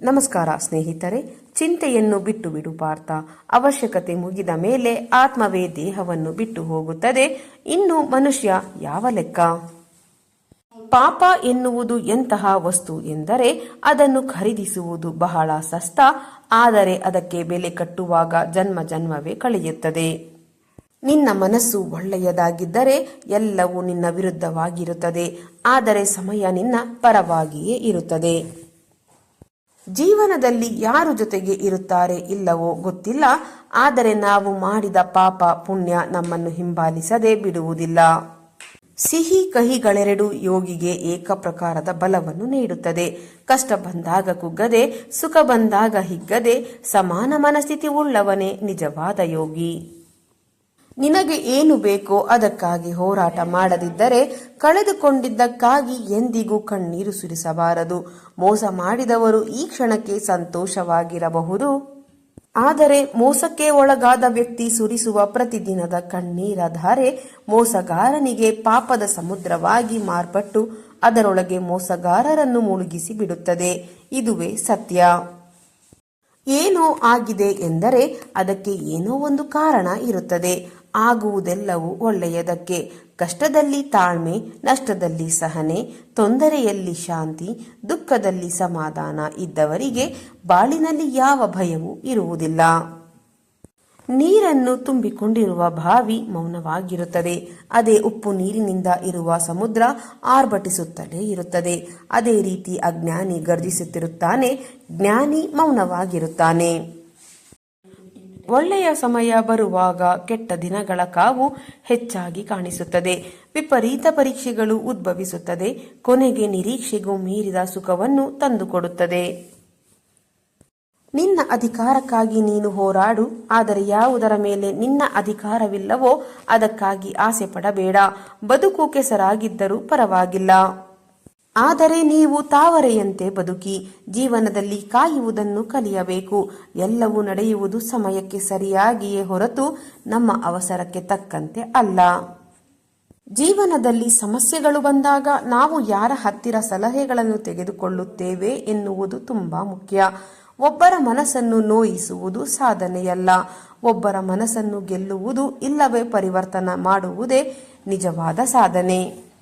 ನಮಸ್ಕಾರ ಸ್ನೇಹಿತರೆ. ಚಿಂತೆಯನ್ನು ಬಿಟ್ಟು ಬಿಡು ಪಾರ್ಥ. ಅವಶ್ಯಕತೆ ಮುಗಿದ ಮೇಲೆ ಆತ್ಮವೇ ದೇಹವನ್ನು ಬಿಟ್ಟು ಹೋಗುತ್ತದೆ. ಇನ್ನು ಮನುಷ್ಯ ಯಾವ ಲೆಕ್ಕ? ಪಾಪ ಎನ್ನುವುದು ಎಂತಹ ವಸ್ತು ಎಂದರೆ ಅದನ್ನು ಖರೀದಿಸುವುದು ಬಹಳ ಸಸ್ತ. ಆದರೆ ಅದಕ್ಕೆ ಬೆಲೆ ಕಟ್ಟುವಾಗ ಜನ್ಮ ಜನ್ಮವೇ ಕಳೆಯುತ್ತದೆ. ನಿನ್ನ ಮನಸ್ಸು ಒಳ್ಳೆಯದಾಗಿದ್ದರೆ ಎಲ್ಲವೂ ನಿನ್ನ ವಿರುದ್ಧವಾಗಿರುತ್ತದೆ. ಆದರೆ ಸಮಯ ನಿನ್ನ ಪರವಾಗಿಯೇ ಇರುತ್ತದೆ. ಜೀವನದಲ್ಲಿ ಯಾರು ಜೊತೆಗೆ ಇರುತ್ತಾರೆ ಇಲ್ಲವೋ ಗೊತ್ತಿಲ್ಲ. ಆದರೆ ನಾವು ಮಾಡಿದ ಪಾಪ ಪುಣ್ಯ ನಮ್ಮನ್ನು ಹಿಂಬಾಲಿಸದೆ ಬಿಡುವುದಿಲ್ಲ. ಸಿಹಿ ಕಹಿಗಳೆರಡು ಯೋಗಿಗೆ ಏಕ ಪ್ರಕಾರದ ಬಲವನ್ನು ನೀಡುತ್ತದೆ. ಕಷ್ಟ ಬಂದಾಗ ಕುಗ್ಗದೆ, ಸುಖ ಬಂದಾಗ ಹಿಗ್ಗದೆ, ಸಮಾನ ಮನಸ್ಥಿತಿ ಉಳ್ಳವನೇ ನಿಜವಾದ ಯೋಗಿ. ನಿನಗೆ ಏನು ಬೇಕೋ ಅದಕ್ಕಾಗಿ ಹೋರಾಟ ಮಾಡದಿದ್ದರೆ ಕಳೆದುಕೊಂಡಿದ್ದಕ್ಕಾಗಿ ಎಂದಿಗೂ ಕಣ್ಣೀರು ಸುರಿಸಬಾರದು. ಮೋಸ ಮಾಡಿದವರು ಈ ಕ್ಷಣಕ್ಕೆ ಸಂತೋಷವಾಗಿರಬಹುದು. ಆದರೆ ಮೋಸಕ್ಕೆ ಒಳಗಾದ ವ್ಯಕ್ತಿ ಸುರಿಸುವ ಪ್ರತಿದಿನದ ಕಣ್ಣೀರ ಧಾರೆ ಮೋಸಗಾರನಿಗೆ ಪಾಪದ ಸಮುದ್ರವಾಗಿ ಮಾರ್ಪಟ್ಟು ಅದರೊಳಗೆ ಮೋಸಗಾರರನ್ನು ಮುಳುಗಿಸಿ ಬಿಡುತ್ತದೆ. ಇದುವೇ ಸತ್ಯ. ಏನೋ ಆಗಿದೆ ಎಂದರೆ ಅದಕ್ಕೆ ಏನೋ ಒಂದು ಕಾರಣ ಇರುತ್ತದೆ. ಆಗುವುದೆಲ್ಲವೂ ಒಳ್ಳೆಯದಕ್ಕೆ. ಕಷ್ಟದಲ್ಲಿ ತಾಳ್ಮೆ, ನಷ್ಟದಲ್ಲಿ ಸಹನೆ, ತೊಂದರೆಯಲ್ಲಿ ಶಾಂತಿ, ದುಃಖದಲ್ಲಿ ಸಮಾಧಾನ ಇದ್ದವರಿಗೆ ಬಾಳಿನಲ್ಲಿ ಯಾವ ಭಯವೂ ಇರುವುದಿಲ್ಲ. ನೀರನ್ನು ತುಂಬಿಕೊಂಡಿರುವ ಬಾವಿ ಮೌನವಾಗಿರುತ್ತದೆ. ಅದೇ ಉಪ್ಪು ನೀರಿನಿಂದ ಇರುವ ಸಮುದ್ರ ಆರ್ಭಟಿಸುತ್ತಲೇ ಇರುತ್ತದೆ. ಅದೇ ರೀತಿ ಅಜ್ಞಾನಿ ಗರ್ಜಿಸುತ್ತಿರುತ್ತಾನೆ, ಜ್ಞಾನಿ ಮೌನವಾಗಿರುತ್ತಾನೆ. ಒಳ್ಳೆಯ ಸಮಯ ಬರುವಾಗ ಕೆಟ್ಟ ದಿನಗಳ ಕಾವು ಹೆಚ್ಚಾಗಿ ಕಾಣಿಸುತ್ತದೆ. ವಿಪರೀತ ಪರೀಕ್ಷೆಗಳು ಉದ್ಭವಿಸುತ್ತದೆ. ಕೊನೆಗೆ ನಿರೀಕ್ಷೆಗೂ ಮೀರಿದ ಸುಖವನ್ನು ತಂದುಕೊಡುತ್ತದೆ. ನಿನ್ನ ಅಧಿಕಾರಕ್ಕಾಗಿ ನೀನು ಹೋರಾಡು. ಆದರೆ ಯಾವುದರ ಮೇಲೆ ನಿನ್ನ ಅಧಿಕಾರವಿಲ್ಲವೋ ಅದಕ್ಕಾಗಿ ಆಸೆ ಪಡಬೇಡ. ಬದುಕು ಕೆಸರಾಗಿದ್ದರೂ ಪರವಾಗಿಲ್ಲ. ಆದರೆ ನೀವು ತಾವರೆಯಂತೆ ಬದುಕಿ. ಜೀವನದಲ್ಲಿ ಕಾಯುವುದನ್ನು ಕಲಿಯಬೇಕು. ಎಲ್ಲವೂ ನಡೆಯುವುದು ಸಮಯಕ್ಕೆ ಸರಿಯಾಗಿಯೇ ಹೊರತು ನಮ್ಮ ಅವಸರಕ್ಕೆ ತಕ್ಕಂತೆ ಅಲ್ಲ. ಜೀವನದಲ್ಲಿ ಸಮಸ್ಯೆಗಳು ಬಂದಾಗ ನಾವು ಯಾರ ಹತ್ತಿರ ಸಲಹೆಗಳನ್ನು ತೆಗೆದುಕೊಳ್ಳುತ್ತೇವೆ ಎನ್ನುವುದು ತುಂಬಾ ಮುಖ್ಯ. ಒಬ್ಬರ ಮನಸ್ಸನ್ನು ನೋಯಿಸುವುದು ಸಾಧನೆಯಲ್ಲ. ಒಬ್ಬರ ಮನಸ್ಸನ್ನು ಗೆಲ್ಲುವುದು ಇಲ್ಲವೇ ಪರಿವರ್ತನೆ ಮಾಡುವುದೇ ನಿಜವಾದ ಸಾಧನೆ.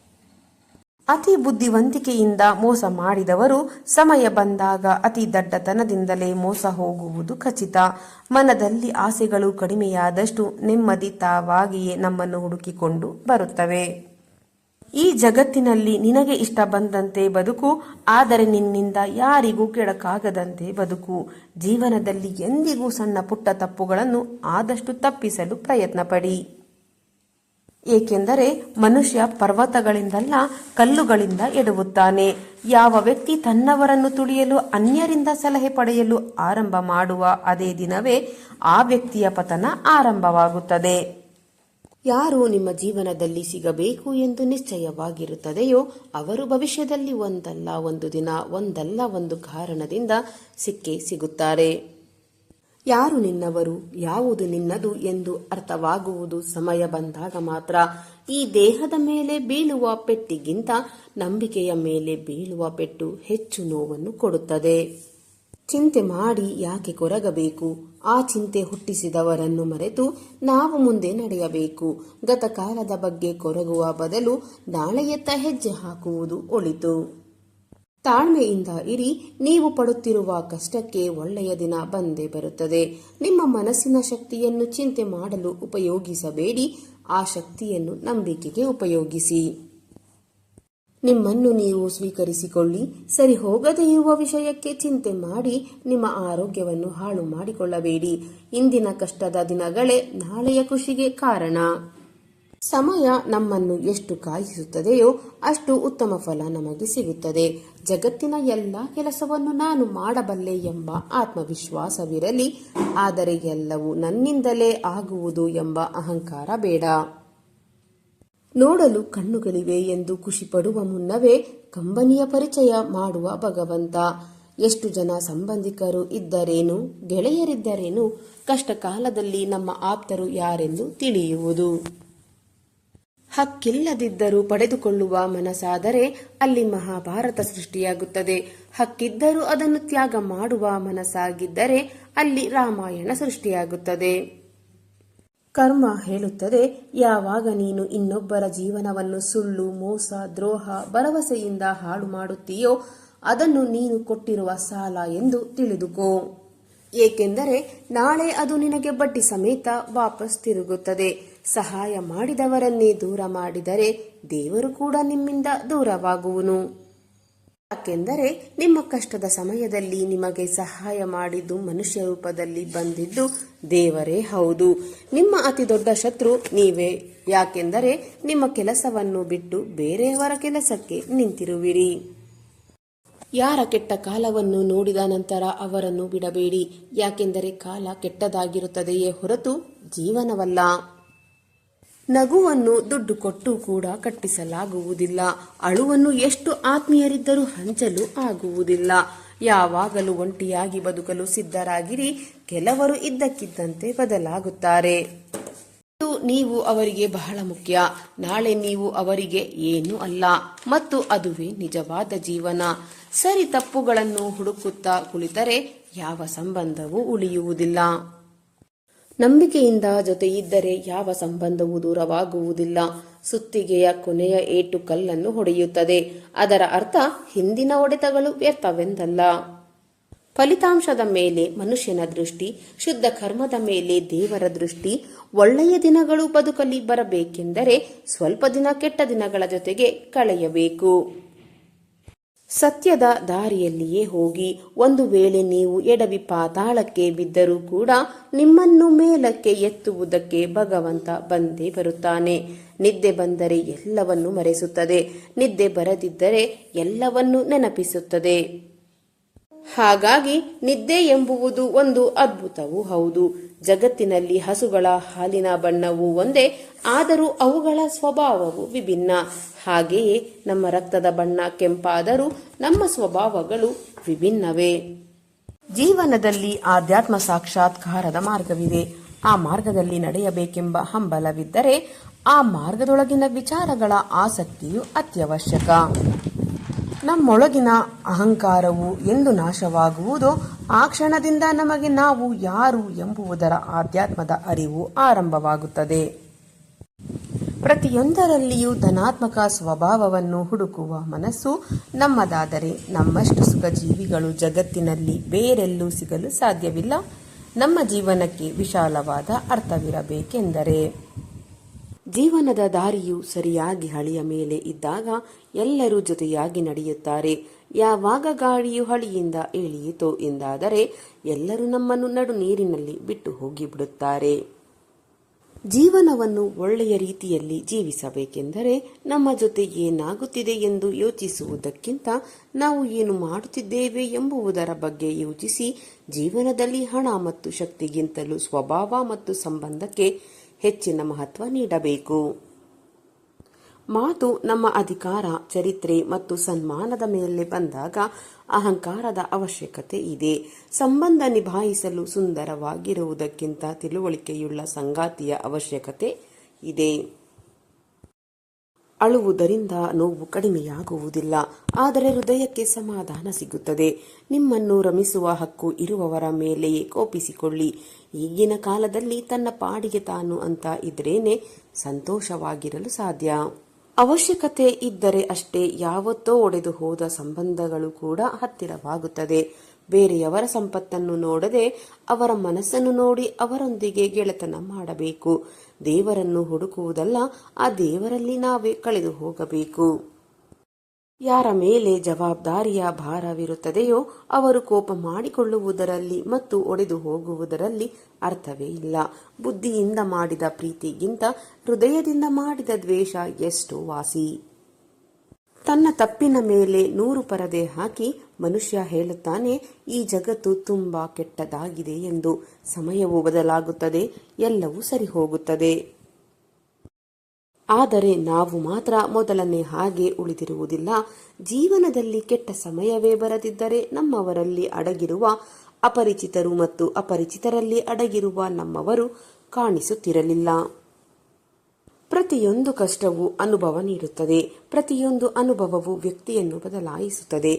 ಅತಿ ಬುದ್ಧಿವಂತಿಕೆಯಿಂದ ಮೋಸ ಮಾಡಿದವರು ಸಮಯ ಬಂದಾಗ ಅತಿ ದಡ್ಡತನದಿಂದಲೇ ಮೋಸ ಹೋಗುವುದು ಖಚಿತ. ಮನದಲ್ಲಿ ಆಸೆಗಳು ಕಡಿಮೆಯಾದಷ್ಟು ನೆಮ್ಮದಿ ತಾವಾಗಿಯೇ ನಮ್ಮನ್ನು ಹುಡುಕಿಕೊಂಡು ಬರುತ್ತವೆ. ಈ ಜಗತ್ತಿನಲ್ಲಿ ನಿನಗೆ ಇಷ್ಟ ಬಂದಂತೆ ಬದುಕು. ಆದರೆ ನಿನ್ನಿಂದ ಯಾರಿಗೂ ಕೆಡಕಾಗದಂತೆ ಬದುಕು. ಜೀವನದಲ್ಲಿ ಎಂದಿಗೂ ಸಣ್ಣ ಪುಟ್ಟ ತಪ್ಪುಗಳನ್ನು ಆದಷ್ಟು ತಪ್ಪಿಸಲು ಪ್ರಯತ್ನ ಪಡಿ. ಏಕೆಂದರೆ ಮನುಷ್ಯ ಪರ್ವತಗಳಿಂದಲ್ಲ ಕಲ್ಲುಗಳಿಂದ ಎಡುವುತ್ತಾನೆ. ಯಾವ ವ್ಯಕ್ತಿ ತನ್ನವರನ್ನು ತುಳಿಯಲು ಅನ್ಯರಿಂದ ಸಲಹೆ ಪಡೆಯಲು ಆರಂಭ ಮಾಡುವ ಅದೇ ದಿನವೇ ಆ ವ್ಯಕ್ತಿಯ ಪತನ ಆರಂಭವಾಗುತ್ತದೆ. ಯಾರು ನಿಮ್ಮ ಜೀವನದಲ್ಲಿ ಸಿಗಬೇಕು ಎಂದು ನಿಶ್ಚಯವಾಗಿರುತ್ತದೆಯೋ ಅವರು ಭವಿಷ್ಯದಲ್ಲಿ ಒಂದಲ್ಲ ಒಂದು ದಿನ ಒಂದಲ್ಲ ಒಂದು ಕಾರಣದಿಂದ ಸಿಕ್ಕೇ ಸಿಗುತ್ತಾರೆ. ಯಾರು ನಿನ್ನವರು, ಯಾವುದು ನಿನ್ನದು ಎಂದು ಅರ್ಥವಾಗುವುದು ಸಮಯ ಬಂದಾಗ ಮಾತ್ರ. ಈ ದೇಹದ ಮೇಲೆ ಬೀಳುವ ಪೆಟ್ಟಿಗಿಂತ ನಂಬಿಕೆಯ ಮೇಲೆ ಬೀಳುವ ಪೆಟ್ಟು ಹೆಚ್ಚು ನೋವನ್ನು ಕೊಡುತ್ತದೆ. ಚಿಂತೆ ಮಾಡಿ ಯಾಕೆ ಕೊರಗಬೇಕು? ಆ ಚಿಂತೆ ಹುಟ್ಟಿಸಿದವರನ್ನು ಮರೆತು ನಾವು ಮುಂದೆ ನಡೆಯಬೇಕು. ಗತಕಾಲದ ಬಗ್ಗೆ ಕೊರಗುವ ಬದಲು ನಾಳೆಯತ್ತ ಹೆಜ್ಜೆ ಹಾಕುವುದು ಒಳಿತು. ತಾಳ್ಮೆಯಿಂದ ಇರಿ. ನೀವು ಪಡುತ್ತಿರುವ ಕಷ್ಟಕ್ಕೆ ಒಳ್ಳೆಯ ದಿನ ಬಂದೇ ಬರುತ್ತದೆ. ನಿಮ್ಮ ಮನಸ್ಸಿನ ಶಕ್ತಿಯನ್ನು ಚಿಂತೆ ಮಾಡಲು ಉಪಯೋಗಿಸಬೇಡಿ. ಆ ಶಕ್ತಿಯನ್ನು ನಂಬಿಕೆಗೆ ಉಪಯೋಗಿಸಿ. ನಿಮ್ಮನ್ನು ನೀವು ಸ್ವೀಕರಿಸಿಕೊಳ್ಳಿ. ಸರಿ ಹೋಗದೇ ಇರುವ ವಿಷಯಕ್ಕೆ ಚಿಂತೆ ಮಾಡಿ ನಿಮ್ಮ ಆರೋಗ್ಯವನ್ನು ಹಾಳು ಮಾಡಿಕೊಳ್ಳಬೇಡಿ. ಇಂದಿನ ಕಷ್ಟದ ದಿನಗಳೇ ನಾಳೆಯ ಖುಷಿಗೆ ಕಾರಣ. ಸಮಯ ನಮ್ಮನ್ನು ಎಷ್ಟು ಕಾಯಿಸುತ್ತದೆಯೋ ಅಷ್ಟು ಉತ್ತಮ ಫಲ ನಮಗೆ ಸಿಗುತ್ತದೆ. ಜಗತ್ತಿನ ಎಲ್ಲ ಕೆಲಸವನ್ನು ನಾನು ಮಾಡಬಲ್ಲೆ ಎಂಬ ಆತ್ಮವಿಶ್ವಾಸವಿರಲಿ. ಆದರೆ ಎಲ್ಲವೂ ನನ್ನಿಂದಲೇ ಆಗುವುದು ಎಂಬ ಅಹಂಕಾರ ಬೇಡ. ನೋಡಲು ಕಣ್ಣುಗಳಿವೆ ಎಂದು ಖುಷಿ ಪಡುವ ಮುನ್ನವೇ ಕಂಬನಿಯ ಪರಿಚಯ ಮಾಡುವ ಭಗವಂತ. ಎಷ್ಟು ಜನ ಸಂಬಂಧಿಕರು ಇದ್ದರೇನು, ಗೆಳೆಯರಿದ್ದರೇನು, ಕಷ್ಟ ಕಾಲದಲ್ಲಿ ನಮ್ಮ ಆಪ್ತರು ಯಾರೆಂದು ತಿಳಿಯುವುದು. ಹಕ್ಕಿಲ್ಲದಿದ್ದರೂ ಪಡೆದುಕೊಳ್ಳುವ ಮನಸ್ಸಾದರೆ ಅಲ್ಲಿ ಮಹಾಭಾರತ ಸೃಷ್ಟಿಯಾಗುತ್ತದೆ. ಹಕ್ಕಿದ್ದರೂ ಅದನ್ನು ತ್ಯಾಗ ಮಾಡುವ ಮನಸ್ಸಾಗಿದ್ದರೆ ಅಲ್ಲಿ ರಾಮಾಯಣ ಸೃಷ್ಟಿಯಾಗುತ್ತದೆ. ಕರ್ಮ ಹೇಳುತ್ತದೆ, ಯಾವಾಗ ನೀನು ಇನ್ನೊಬ್ಬರ ಜೀವನವನ್ನು ಸುಳ್ಳು, ಮೋಸ, ದ್ರೋಹ, ಭರವಸೆಯಿಂದ ಹಾಳು ಮಾಡುತ್ತೀಯೋ ಅದನ್ನು ನೀನು ಕೊಟ್ಟಿರುವ ಸಾಲ ಎಂದು ತಿಳಿದುಕೋ. ಏಕೆಂದರೆ ನಾಳೆ ಅದು ನಿನಗೆ ಬಡ್ಡಿ ಸಮೇತ ವಾಪಸ್ ತಿರುಗುತ್ತದೆ. ಸಹಾಯ ಮಾಡಿದವರನ್ನೇ ದೂರ ಮಾಡಿದರೆ ದೇವರು ಕೂಡ ನಿಮ್ಮಿಂದ ದೂರವಾಗುವನು. ಯಾಕೆಂದರೆ ನಿಮ್ಮ ಕಷ್ಟದ ಸಮಯದಲ್ಲಿ ನಿಮಗೆ ಸಹಾಯ ಮಾಡಿದ್ದು ಮನುಷ್ಯ ರೂಪದಲ್ಲಿ ಬಂದಿದ್ದು ದೇವರೇ ಹೌದು. ನಿಮ್ಮ ಅತಿ ದೊಡ್ಡ ಶತ್ರು ನೀವೇ. ಯಾಕೆಂದರೆ ನಿಮ್ಮ ಕೆಲಸವನ್ನು ಬಿಟ್ಟು ಬೇರೆಯವರ ಕೆಲಸಕ್ಕೆ ನಿಂತಿರುವಿರಿ. ಯಾರ ಕೆಟ್ಟ ಕಾಲವನ್ನು ನೋಡಿದ ನಂತರ ಅವರನ್ನು ಬಿಡಬೇಡಿ. ಯಾಕೆಂದರೆ ಕಾಲ ಕೆಟ್ಟದಾಗಿರುತ್ತದೆಯೇ ಹೊರತು ಜೀವನವಲ್ಲ. ನಗುವನ್ನು ದುಡ್ಡು ಕೊಟ್ಟು ಕೂಡ ಕಟ್ಟಿಸಲಾಗುವುದಿಲ್ಲ. ಅಳುವನ್ನು ಎಷ್ಟು ಆತ್ಮೀಯರಿದ್ದರೂ ಹಂಚಲು ಆಗುವುದಿಲ್ಲ. ಯಾವಾಗಲೂ ಒಂಟಿಯಾಗಿ ಬದುಕಲು ಸಿದ್ಧರಾಗಿರಿ. ಕೆಲವರು ಇದ್ದಕ್ಕಿದ್ದಂತೆ ಬದಲಾಗುತ್ತಾರೆ. ನೀವು ಅವರಿಗೆ ಬಹಳ ಮುಖ್ಯ. ನಾಳೆ ನೀವು ಅವರಿಗೆ ಏನೂ ಅಲ್ಲ ಮತ್ತು ಅದುವೇ ನಿಜವಾದ ಜೀವನ. ಸರಿ ತಪ್ಪುಗಳನ್ನು ಹುಡುಕುತ್ತಾ ಕುಳಿತರೆ ಯಾವ ಸಂಬಂಧವೂ ಉಳಿಯುವುದಿಲ್ಲ. ನಂಬಿಕೆಯಿಂದ ಜೊತೆಯಿದ್ದರೆ ಯಾವ ಸಂಬಂಧವೂ ದೂರವಾಗುವುದಿಲ್ಲ. ಸುತ್ತಿಗೆಯ ಕೊನೆಯ ಏಟು ಕಲ್ಲನ್ನು ಹೊಡೆಯುತ್ತದೆ. ಅದರ ಅರ್ಥ ಹಿಂದಿನ ಹೊಡೆತಗಳು ವ್ಯರ್ಥವೆಂದಲ್ಲ. ಫಲಿತಾಂಶದ ಮೇಲೆ ಮನುಷ್ಯನ ದೃಷ್ಟಿ, ಶುದ್ಧ ಕರ್ಮದ ಮೇಲೆ ದೇವರ ದೃಷ್ಟಿ. ಒಳ್ಳೆಯ ದಿನಗಳು ಬದುಕಲಿ ಬರಬೇಕೆಂದರೆ ಸ್ವಲ್ಪ ದಿನ ಕೆಟ್ಟ ದಿನಗಳ ಜೊತೆಗೆ ಕಳೆಯಬೇಕು. ಸತ್ಯದ ದಾರಿಯಲ್ಲಿಯೇ ಹೋಗಿ. ಒಂದು ವೇಳೆ ನೀವು ಎಡವಿ ಪಾತಾಳಕ್ಕೆ ಬಿದ್ದರೂ ಕೂಡ ನಿಮ್ಮನ್ನು ಮೇಲಕ್ಕೆ ಎತ್ತುವುದಕ್ಕೆ ಭಗವಂತ ಬಂದೇ ಬರುತ್ತಾನೆ. ನಿದ್ದೆ ಬಂದರೆ ಎಲ್ಲವನ್ನು ಮರೆಸುತ್ತದೆ, ನಿದ್ದೆ ಬರದಿದ್ದರೆ ಎಲ್ಲವನ್ನು ನೆನಪಿಸುತ್ತದೆ. ಹಾಗಾಗಿ ನಿದ್ದೆ ಎಂಬುವುದು ಒಂದು ಅದ್ಭುತವೂ ಹೌದು. ಜಗತ್ತಿನಲ್ಲಿ ಹಸುಗಳ ಹಾಲಿನ ಬಣ್ಣವೂ ಒಂದೇ, ಆದರೂ ಅವುಗಳ ಸ್ವಭಾವವು ವಿಭಿನ್ನ. ಹಾಗೆಯೇ ನಮ್ಮ ರಕ್ತದ ಬಣ್ಣ ಕೆಂಪಾದರೂ ನಮ್ಮ ಸ್ವಭಾವಗಳು ವಿಭಿನ್ನವೇ. ಜೀವನದಲ್ಲಿ ಆಧ್ಯಾತ್ಮ ಸಾಕ್ಷಾತ್ಕಾರದ ಮಾರ್ಗವಿದೆ. ಆ ಮಾರ್ಗದಲ್ಲಿ ನಡೆಯಬೇಕೆಂಬ ಹಂಬಲವಿದ್ದರೆ ಆ ಮಾರ್ಗದೊಳಗಿನ ವಿಚಾರಗಳ ಆಸಕ್ತಿಯು ಅತ್ಯವಶ್ಯಕ. ನಮ್ಮೊಳಗಿನ ಅಹಂಕಾರವು ಎಂದು ನಾಶವಾಗುವುದೋ ಆ ಕ್ಷಣದಿಂದ ನಮಗೆ ನಾವು ಯಾರು ಎಂಬುದರ ಆಧ್ಯಾತ್ಮದ ಅರಿವು ಆರಂಭವಾಗುತ್ತದೆ. ಪ್ರತಿಯೊಂದರಲ್ಲಿಯೂ ಧನಾತ್ಮಕ ಸ್ವಭಾವವನ್ನು ಹುಡುಕುವ ಮನಸ್ಸು ನಮ್ಮದಾದರೆ ನಮ್ಮಷ್ಟು ಸುಖ ಜೀವಿಗಳು ಜಗತ್ತಿನಲ್ಲಿ ಬೇರೆಲ್ಲೂ ಸಿಗಲು ಸಾಧ್ಯವಿಲ್ಲ. ನಮ್ಮ ಜೀವನಕ್ಕೆ ವಿಶಾಲವಾದ ಅರ್ಥವಿರಬೇಕೆಂದರೆ ಜೀವನದ ದಾರಿಯು ಸರಿಯಾಗಿ ಹಳಿಯ ಮೇಲೆ ಇದ್ದಾಗ ಎಲ್ಲರೂ ಜೊತೆಯಾಗಿ ನಡೆಯುತ್ತಾರೆ. ಯಾವಾಗ ಗಾಳಿಯು ಹಳಿಯಿಂದ ಇಳಿಯಿತೋ ಎಂದಾದರೆ ಎಲ್ಲರೂ ನಮ್ಮನ್ನು ನಡು ನೀರಿನಲ್ಲಿ ಬಿಟ್ಟು ಹೋಗಿಬಿಡುತ್ತಾರೆ. ಜೀವನವನ್ನು ಒಳ್ಳೆಯ ರೀತಿಯಲ್ಲಿ ಜೀವಿಸಬೇಕೆಂದರೆ ನಮ್ಮ ಜೊತೆ ಏನಾಗುತ್ತಿದೆ ಎಂದು ಯೋಚಿಸುವುದಕ್ಕಿಂತ ನಾವು ಏನು ಮಾಡುತ್ತಿದ್ದೇವೆ ಎಂಬುದರ ಬಗ್ಗೆ ಯೋಚಿಸಿ ಜೀವನದಲ್ಲಿ ಹಣ ಮತ್ತು ಶಕ್ತಿಗಿಂತಲೂ ಸ್ವಭಾವ ಮತ್ತು ಸಂಬಂಧಕ್ಕೆ ಹೆಚ್ಚಿನ ಮಹತ್ವ ನೀಡಬೇಕು. ಮಾತು ನಮ್ಮ ಅಧಿಕಾರ, ಚರಿತ್ರೆ ಮತ್ತು ಸನ್ಮಾನದ ಮೇಲೆ ಬಂದಾಗ ಅಹಂಕಾರದ ಅವಶ್ಯಕತೆ ಇದೆ. ಸಂಬಂಧ ನಿಭಾಯಿಸಲು ಸುಂದರವಾಗಿರುವುದಕ್ಕಿಂತ ತಿಳುವಳಿಕೆಯುಳ್ಳ ಸಂಗಾತಿಯ ಅವಶ್ಯಕತೆ ಇದೆ. ಅಳುವುದರಿಂದ ನೋವು ಕಡಿಮೆಯಾಗುವುದಿಲ್ಲ, ಆದರೆ ಹೃದಯಕ್ಕೆ ಸಮಾಧಾನ ಸಿಗುತ್ತದೆ. ನಿಮ್ಮನ್ನು ರಮಿಸುವ ಹಕ್ಕು ಇರುವವರ ಮೇಲೆಯೇ ಕೋಪಿಸಿಕೊಳ್ಳಿ. ಈಗಿನ ಕಾಲದಲ್ಲಿ ತನ್ನ ಪಾಡಿಗೆ ತಾನು ಅಂತ ಇದ್ರೇನೆ ಸಂತೋಷವಾಗಿರಲು ಸಾಧ್ಯ. ಅವಶ್ಯಕತೆ ಇದ್ದರೆ ಅಷ್ಟೇ ಯಾವತ್ತೋ ಒಡೆದು ಹೋದ ಸಂಬಂಧಗಳು ಕೂಡ ಹತ್ತಿರವಾಗುತ್ತದೆ. ಬೇರೆಯವರ ಸಂಪತ್ತನ್ನು ನೋಡದೆ ಅವರ ಮನಸ್ಸನ್ನು ನೋಡಿ ಅವರೊಂದಿಗೆ ಗೆಳೆತನ ಮಾಡಬೇಕು. ದೇವರನ್ನು ಹುಡುಕುವುದಲ್ಲ, ಆ ದೇವರಲ್ಲಿ ನಾವೇ ಕಳೆದು ಹೋಗಬೇಕು. ಯಾರ ಮೇಲೆ ಜವಾಬ್ದಾರಿಯ ಭಾರವಿರುತ್ತದೆಯೋ ಅವರು ಕೋಪ ಮಾಡಿಕೊಳ್ಳುವುದರಲ್ಲಿ ಮತ್ತು ಒಡೆದು ಹೋಗುವುದರಲ್ಲಿ ಅರ್ಥವೇ ಇಲ್ಲ. ಬುದ್ಧಿಯಿಂದ ಮಾಡಿದ ಪ್ರೀತಿಗಿಂತ ಹೃದಯದಿಂದ ಮಾಡಿದ ದ್ವೇಷ ಎಷ್ಟೋ ವಾಸಿ. ತನ್ನ ತಪ್ಪಿನ ಮೇಲೆ 100 ಪರದೆ ಹಾಕಿ ಮನುಷ್ಯ ಹೇಳುತ್ತಾನೆ, ಈ ಜಗತ್ತು ತುಂಬಾ ಕೆಟ್ಟದಾಗಿದೆ ಎಂದು. ಸಮಯವು ಬದಲಾಗುತ್ತದೆ, ಎಲ್ಲವೂ ಸರಿ ಹೋಗುತ್ತದೆ. ಆದರೆ ನಾವು ಮಾತ್ರ ಮೊದಲನೇ ಹಾಗೆ ಉಳಿದಿರುವುದಿಲ್ಲ. ಜೀವನದಲ್ಲಿ ಕೆಟ್ಟ ಸಮಯವೇ ಬರದಿದ್ದರೆ ನಮ್ಮವರಲ್ಲಿ ಅಡಗಿರುವ ಅಪರಿಚಿತರು ಮತ್ತು ಅಪರಿಚಿತರಲ್ಲಿ ಅಡಗಿರುವ ನಮ್ಮವರು ಕಾಣಿಸುತ್ತಿರಲಿಲ್ಲ. ಪ್ರತಿಯೊಂದು ಕಷ್ಟವೂ ಅನುಭವ ನೀಡುತ್ತದೆ. ಪ್ರತಿಯೊಂದು ಅನುಭವವು ವ್ಯಕ್ತಿಯನ್ನು ಬದಲಾಯಿಸುತ್ತದೆ.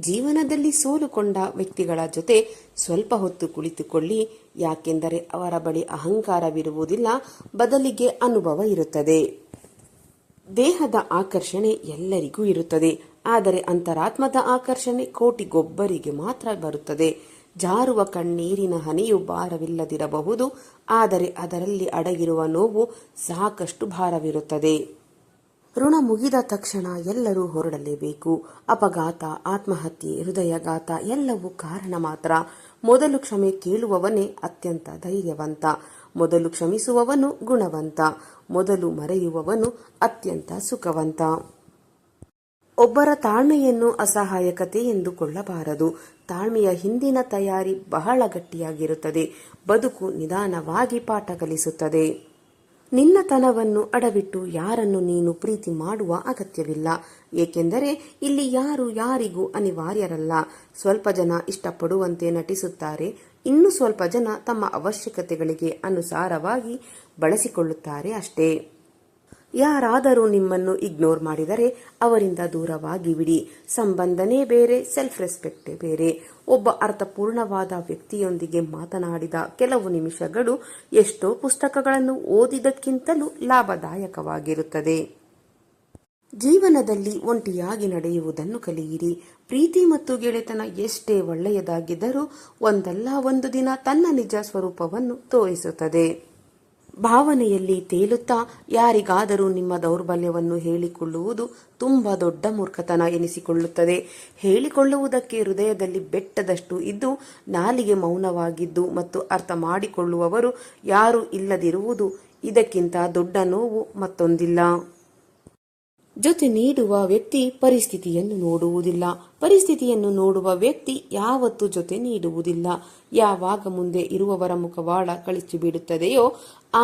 ಜೀವನದಲ್ಲಿ ಸೋಲುಕೊಂಡ ವ್ಯಕ್ತಿಗಳ ಜೊತೆ ಸ್ವಲ್ಪ ಹೊತ್ತು ಕುಳಿತುಕೊಳ್ಳಿ, ಯಾಕೆಂದರೆ ಅವರ ಬಳಿ ಅಹಂಕಾರವಿರುವುದಿಲ್ಲ, ಬದಲಿಗೆ ಅನುಭವ ಇರುತ್ತದೆ. ದೇಹದ ಆಕರ್ಷಣೆ ಎಲ್ಲರಿಗೂ ಇರುತ್ತದೆ, ಆದರೆ ಅಂತರಾತ್ಮದ ಆಕರ್ಷಣೆ ಕೋಟಿಗೊಬ್ಬರಿಗೆ ಮಾತ್ರ ಬರುತ್ತದೆ. ಜಾರುವ ಕಣ್ಣೀರಿನ ಹನಿಯು ಭಾರವಿಲ್ಲದಿರಬಹುದು, ಆದರೆ ಅದರಲ್ಲಿ ಅಡಗಿರುವ ನೋವು ಸಾಕಷ್ಟು ಭಾರವಿರುತ್ತದೆ. ಋಣ ಮುಗಿದ ತಕ್ಷಣ ಎಲ್ಲರೂ ಹೊರಡಲೇಬೇಕು. ಅಪಘಾತ, ಆತ್ಮಹತ್ಯೆ, ಹೃದಯಘಾತ ಎಲ್ಲವೂ ಕಾರಣ ಮಾತ್ರ. ಮೊದಲು ಕ್ಷಮೆ ಕೇಳುವವನೇ ಅತ್ಯಂತ ಧೈರ್ಯವಂತ. ಮೊದಲು ಕ್ಷಮಿಸುವವನು ಗುಣವಂತ. ಮೊದಲು ಮರೆಯುವವನು ಅತ್ಯಂತ ಸುಖವಂತ. ಒಬ್ಬರ ತಾಳ್ಮೆಯನ್ನು ಅಸಹಾಯಕತೆ ಎಂದುಕೊಳ್ಳಬಾರದು. ತಾಳ್ಮೆಯ ಹಿಂದಿನ ತಯಾರಿ ಬಹಳ ಗಟ್ಟಿಯಾಗಿರುತ್ತದೆ. ಬದುಕು ನಿಧಾನವಾಗಿ ಪಾಠ ಕಲಿಸುತ್ತದೆ. ನಿನ್ನತನವನ್ನು ಅಡವಿಟ್ಟು ಯಾರನ್ನು ನೀನು ಪ್ರೀತಿ ಮಾಡುವ ಅಗತ್ಯವಿಲ್ಲ, ಏಕೆಂದರೆ ಇಲ್ಲಿ ಯಾರು ಯಾರಿಗೂ ಅನಿವಾರ್ಯರಲ್ಲ. ಸ್ವಲ್ಪ ಜನ ಇಷ್ಟಪಡುವಂತೆ ನಟಿಸುತ್ತಾರೆ, ಇನ್ನು ಸ್ವಲ್ಪ ಜನ ತಮ್ಮ ಅವಶ್ಯಕತೆಗಳಿಗೆ ಅನುಸಾರವಾಗಿ ಬಳಸಿಕೊಳ್ಳುತ್ತಾರೆ ಅಷ್ಟೇ. ಯಾರಾದರೂ ನಿಮ್ಮನ್ನು ಇಗ್ನೋರ್ ಮಾಡಿದರೆ ಅವರಿಂದ ದೂರವಾಗಿ ಬಿಡಿ. ಸಂಬಂಧನೇ ಬೇರೆ, ಸೆಲ್ಫ್ ರೆಸ್ಪೆಕ್ಟೇ ಬೇರೆ. ಒಬ್ಬ ಅರ್ಥಪೂರ್ಣವಾದ ವ್ಯಕ್ತಿಯೊಂದಿಗೆ ಮಾತನಾಡಿದ ಕೆಲವು ನಿಮಿಷಗಳು ಎಷ್ಟೋ ಪುಸ್ತಕಗಳನ್ನು ಓದಿದಕ್ಕಿಂತಲೂ ಲಾಭದಾಯಕವಾಗಿರುತ್ತದೆ. ಜೀವನದಲ್ಲಿ ಒಂಟಿಯಾಗಿ ನಡೆಯುವುದನ್ನು ಕಲಿಯಿರಿ. ಪ್ರೀತಿ ಮತ್ತು ಗೆಳೆತನ ಎಷ್ಟೇ ಒಳ್ಳೆಯದಾಗಿದ್ದರೂ ಒಂದಲ್ಲ ಒಂದು ದಿನ ತನ್ನ ನಿಜ ಸ್ವರೂಪವನ್ನು ತೋರಿಸುತ್ತದೆ. ಭಾವನೆಯಲ್ಲಿ ತೇಲುತ್ತಾ ಯಾರಿಗಾದರೂ ನಿಮ್ಮ ದೌರ್ಬಲ್ಯವನ್ನು ಹೇಳಿಕೊಳ್ಳುವುದು ತುಂಬಾ ದೊಡ್ಡ ಮೂರ್ಖತನ ಎನಿಸಿಕೊಳ್ಳುತ್ತದೆ. ಹೇಳಿಕೊಳ್ಳುವುದಕ್ಕೆ ಹೃದಯದಲ್ಲಿ ಬೆಟ್ಟದಷ್ಟು ಇದ್ದು ನಾಲಿಗೆ ಮೌನವಾಗಿದ್ದು ಮತ್ತು ಅರ್ಥ ಮಾಡಿಕೊಳ್ಳುವವರು ಯಾರೂ ಇಲ್ಲದಿರುವುದು ಇದಕ್ಕಿಂತ ದೊಡ್ಡ ನೋವು ಮತ್ತೊಂದಿಲ್ಲ. ಜೊತೆ ನೀಡುವ ವ್ಯಕ್ತಿ ಪರಿಸ್ಥಿತಿಯನ್ನು ನೋಡುವುದಿಲ್ಲ, ಪರಿಸ್ಥಿತಿಯನ್ನು ನೋಡುವ ವ್ಯಕ್ತಿ ಯಾವತ್ತೂ ಜೊತೆ ನೀಡುವುದಿಲ್ಲ. ಯಾವಾಗ ಮುಂದೆ ಇರುವವರ ಮುಖವಾಡ ಕಳಿಸಿಬಿಡುತ್ತದೆಯೋ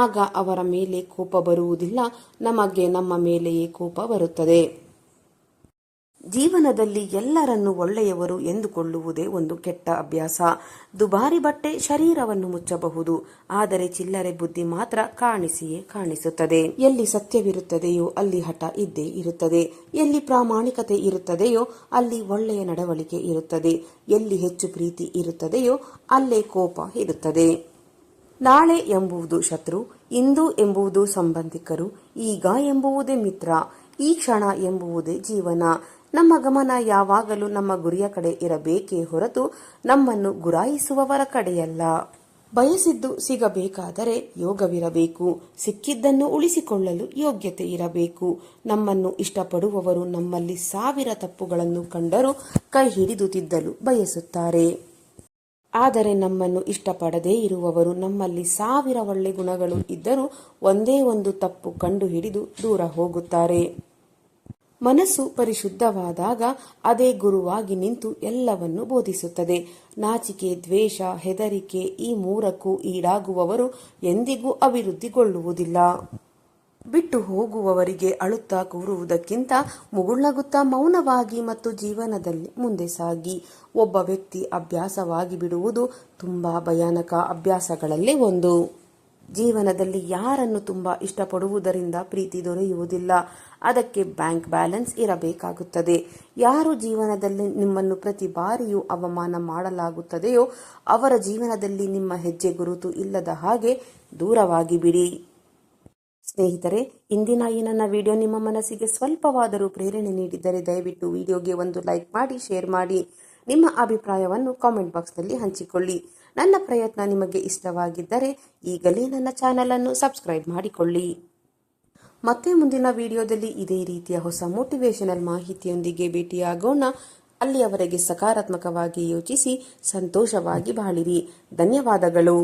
ಆಗ ಅವರ ಮೇಲೆ ಕೋಪ ಬರುವುದಿಲ್ಲ, ನಮಗೆ ನಮ್ಮ ಮೇಲೆಯೇ ಕೋಪ ಬರುತ್ತದೆ. ಜೀವನದಲ್ಲಿ ಎಲ್ಲರನ್ನು ಒಳ್ಳೆಯವರು ಎಂದುಕೊಳ್ಳುವುದೇ ಒಂದು ಕೆಟ್ಟ ಅಭ್ಯಾಸ. ದುಬಾರಿ ಬಟ್ಟೆ ಶರೀರವನ್ನು ಮುಚ್ಚಬಹುದು, ಆದರೆ ಚಿಲ್ಲರೆ ಬುದ್ಧಿ ಮಾತ್ರ ಕಾಣಿಸಿಯೇ ಕಾಣಿಸುತ್ತದೆ. ಎಲ್ಲಿ ಸತ್ಯವಿರುತ್ತದೆಯೋ ಅಲ್ಲಿ ಹಠ ಇದ್ದೇ ಇರುತ್ತದೆ. ಎಲ್ಲಿ ಪ್ರಾಮಾಣಿಕತೆ ಇರುತ್ತದೆಯೋ ಅಲ್ಲಿ ಒಳ್ಳೆಯ ನಡವಳಿಕೆ ಇರುತ್ತದೆ. ಎಲ್ಲಿ ಹೆಚ್ಚು ಪ್ರೀತಿ ಇರುತ್ತದೆಯೋ ಅಲ್ಲೇ ಕೋಪ ಇರುತ್ತದೆ. ನಾಳೆ ಎಂಬುವುದು ಶತ್ರು, ಇಂದು ಎಂಬುವುದು ಸಂಬಂಧಿಕರು, ಈಗ ಎಂಬುವುದೇ ಮಿತ್ರ, ಈ ಕ್ಷಣ ಎಂಬುವುದೇ ಜೀವನ. ನಮ್ಮ ಗಮನ ಯಾವಾಗಲೂ ನಮ್ಮ ಗುರಿಯ ಕಡೆ ಇರಬೇಕೇ ಹೊರತು ನಮ್ಮನ್ನು ಗುರಾಯಿಸುವವರ ಕಡೆಯಲ್ಲ. ಬಯಸಿದ್ದು ಸಿಗಬೇಕಾದರೆ ಯೋಗವಿರಬೇಕು, ಸಿಕ್ಕಿದ್ದನ್ನು ಉಳಿಸಿಕೊಳ್ಳಲು ಯೋಗ್ಯತೆ ಇರಬೇಕು. ನಮ್ಮನ್ನು ಇಷ್ಟಪಡುವವರು ನಮ್ಮಲ್ಲಿ 1000 ತಪ್ಪುಗಳನ್ನು ಕಂಡರೂ ಕೈ ಹಿಡಿದು ತಿದ್ದಲು ಬಯಸುತ್ತಾರೆ. ಆದರೆ ನಮ್ಮನ್ನು ಇಷ್ಟಪಡದೇ ಇರುವವರು ನಮ್ಮಲ್ಲಿ 1000 ಒಳ್ಳೆ ಗುಣಗಳು ಇದ್ದರೂ ಒಂದೇ ಒಂದು ತಪ್ಪು ಕಂಡು ಹಿಡಿದು ದೂರ ಹೋಗುತ್ತಾರೆ. ಮನಸ್ಸು ಪರಿಶುದ್ಧವಾದಾಗ ಅದೇ ಗುರುವಾಗಿ ನಿಂತು ಎಲ್ಲವನ್ನು ಬೋಧಿಸುತ್ತದೆ. ನಾಚಿಕೆ, ದ್ವೇಷ, ಹೆದರಿಕೆ ಈ 3ಕ್ಕೂ ಈಡಾಗುವವರು ಎಂದಿಗೂ ಅಭಿವೃದ್ಧಿಗೊಳ್ಳುವುದಿಲ್ಲ. ಬಿಟ್ಟು ಹೋಗುವವರಿಗೆ ಅಳುತ್ತಾ ಕೂರುವುದಕ್ಕಿಂತ ಮುಗುಳ್ನಗುತ್ತಾ ಮೌನವಾಗಿ ಮತ್ತು ಜೀವನದಲ್ಲಿ ಮುಂದೆ ಸಾಗಿ. ಒಬ್ಬ ವ್ಯಕ್ತಿ ಅಭ್ಯಾಸವಾಗಿ ಬಿಡುವುದು ತುಂಬಾ ಭಯಾನಕ ಅಭ್ಯಾಸಗಳಲ್ಲೇ ಒಂದು. ಜೀವನದಲ್ಲಿ ಯಾರನ್ನು ತುಂಬಾ ಇಷ್ಟಪಡುವುದರಿಂದ ಪ್ರೀತಿ ದೊರೆಯುವುದಿಲ್ಲ, ಅದಕ್ಕೆ ಬ್ಯಾಂಕ್ ಬ್ಯಾಲೆನ್ಸ್ ಇರಬೇಕಾಗುತ್ತದೆ. ಯಾರು ಜೀವನದಲ್ಲಿ ನಿಮ್ಮನ್ನು ಪ್ರತಿ ಬಾರಿಯೂ ಅವಮಾನ ಮಾಡಲಾಗುತ್ತದೆಯೋ ಅವರ ಜೀವನದಲ್ಲಿ ನಿಮ್ಮ ಹೆಜ್ಜೆ ಗುರುತು ಇಲ್ಲದ ಹಾಗೆ ದೂರವಾಗಿ ಬಿಡಿ. ಸ್ನೇಹಿತರೆ, ಇಂದಿನ ಈ ನನ್ನ ವಿಡಿಯೋ ನಿಮ್ಮ ಮನಸ್ಸಿಗೆ ಸ್ವಲ್ಪವಾದರೂ ಪ್ರೇರಣೆ ನೀಡಿದ್ದರೆ ದಯವಿಟ್ಟು ವಿಡಿಯೋಗೆ ಒಂದು ಲೈಕ್ ಮಾಡಿ, ಶೇರ್ ಮಾಡಿ. ನಿಮ್ಮ ಅಭಿಪ್ರಾಯವನ್ನು ಕಾಮೆಂಟ್ ಬಾಕ್ಸ್ನಲ್ಲಿ ಹಂಚಿಕೊಳ್ಳಿ. ನನ್ನ ಪ್ರಯತ್ನ ನಿಮಗೆ ಇಷ್ಟವಾಗಿದ್ದರೆ ಈಗಲೇ ನನ್ನ ಚಾನೆಲ್ ಅನ್ನು ಸಬ್ಸ್ಕ್ರೈಬ್ ಮಾಡಿಕೊಳ್ಳಿ. ಮತ್ತೆ ಮುಂದಿನ ವಿಡಿಯೋದಲ್ಲಿ ಇದೇ ರೀತಿಯ ಹೊಸ ಮೋಟಿವೇಶನಲ್ ಮಾಹಿತಿಯೊಂದಿಗೆ ಭೇಟಿಯಾಗೋಣ. ಅಲ್ಲಿಯವರೆಗೆ ಸಕಾರಾತ್ಮಕವಾಗಿ ಯೋಚಿಸಿ ಸಂತೋಷವಾಗಿ ಬಾಳಿರಿ. ಧನ್ಯವಾದಗಳು.